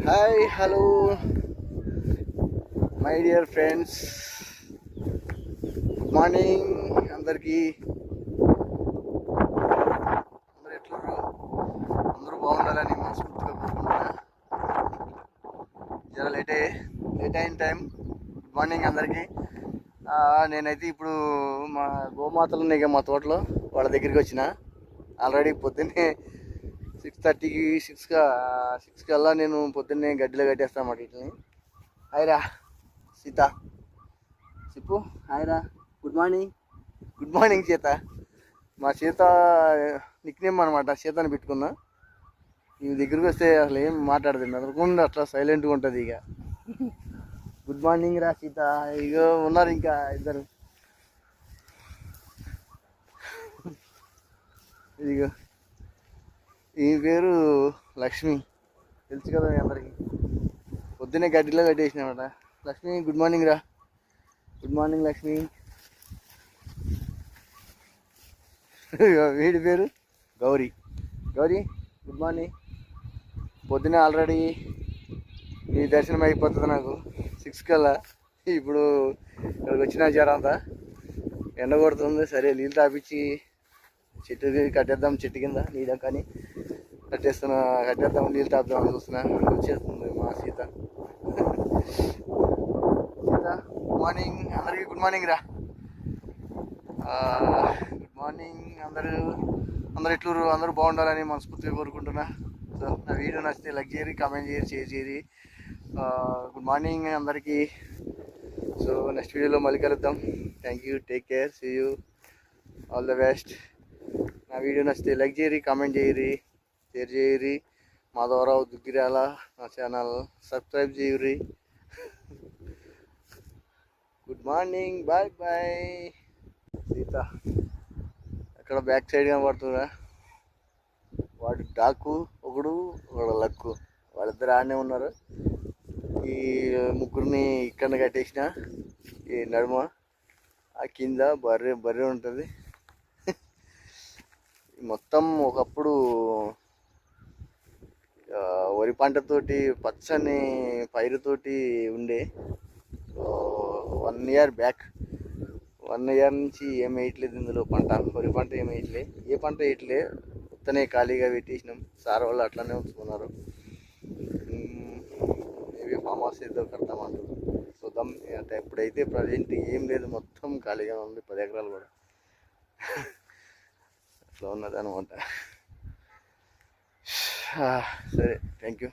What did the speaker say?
Hi hello my dear friends, good morning అందరికీ. అందరు ఎట్లున్నారు? అందరూ బాగుండాలని మనస్ఫూర్తిగా కోరుకుంటున్నా. జర లేట్ అయిన టైం. గుడ్ మార్నింగ్ అందరికీ. నేనైతే ఇప్పుడు మా గోమాతలు ఉన్నాయి మా తోటలో, వాళ్ళ దగ్గరికి వచ్చిన. ఆల్రెడీ పొద్దున్నే 6:30కి 6 కల్లా నేను పొద్దున్నే గడ్డిలో కట్టేస్తాను అన్నమాట వీటిని. హాయ్రా సీత, చెప్పు హాయ్రా. Good morning Sita. మా సీత నిక్నేమ్ అనమాట, సీతని పెట్టుకున్నా. ఈ దగ్గరికి వస్తే అసలు ఏం మాట్లాడుతుంది, అనుకుండా అట్లా సైలెంట్గా ఉంటుంది. ఇక గుడ్ మార్నింగ్ రా సీత. ఇక ఉన్నారు ఇంకా ఇద్దరు. ఇదిగో ఈ పేరు లక్ష్మి, తెలుసు కదా మీ అందరికి. పొద్దున్నే గడ్డిలో కట్టేసినామట. లక్ష్మి గుడ్ మార్నింగ్ రా. Good morning Lakshmi. వీడి పేరు గౌరీ. Good morning. పొద్దున్నే ఆల్రెడీ నీ దర్శనం అయిపోతుంది నాకు 6 కల్లా. ఇప్పుడు ఇక్కడికి వచ్చిన జరంతా ఎండ కొడుతుంది. సరే నీళ్ళు తాపించి చెట్టు కట్టేద్దాం, చెట్టు కింద నీడ కానీ కట్టేద్దాం, నీళ్ళు తాపుదామని చూస్తున్నా. వచ్చేస్తుంది మా సీత. గుడ్ మార్నింగ్ అందరికీ. గుడ్ మార్నింగ్ రా. గుడ్ మార్నింగ్ అందరు ఎట్లూరు? అందరూ బాగుండాలని మనస్ఫూర్తిగా కోరుకుంటున్నా. సో నా వీడియో నచ్చితే లైక్ చేయరి, కామెంట్ చేయరి, షేర్ చేయరి. గుడ్ మార్నింగ్ అందరికీ. సో నెక్స్ట్ వీడియోలో మళ్ళీ కలుద్దాం. Thank you, take care, see you, all the best. నా వీడియో నచ్చితే లైక్ చేయరి, కామెంట్ చేయరి, షేర్ చేయరి. మాధవరావు దుగ్గిరాల నా ఛానల్ సబ్స్క్రైబ్ చేయరి. Good morning, bye bye. Sita అక్కడ బ్యాక్ సైడ్ కనబడుతుందా? వాడు డాకు ఒకడు లక్కు, వాళ్ళిద్దరు ఆడనే ఉన్నారు. ఈ ముగ్గురిని ఇక్కడ కట్టేసిన. ఈ నడుమ ఆ కింద బర్రె ఉంటుంది. మొత్తం ఒకప్పుడు వరి పంటతోటి, పచ్చని పైరుతోటి ఉండే. 1 ఇయర్ బ్యాక్, 1 ఇయర్ నుంచి ఏం వేయట్లేదు ఇందులో పంట. వరి పంట ఏం వేయట్లే, ఏ పంట వేయట్లే. మొత్తనే ఖాళీగా పెట్టేసినాం. సార్ వాళ్ళు అట్లానే ఉంచుకున్నారు. మేబీ ఫామ్ హౌస్ ఏదో కడతామంటారు, చూద్దాం. అంటే ఎప్పుడైతే ప్రజెంట్ ఏం లేదు, మొత్తం ఖాళీగా ఉంది. 10 ఎకరాలు కూడా అట్లా ఉన్నది అనమాట. సరే, థ్యాంక్ యూ.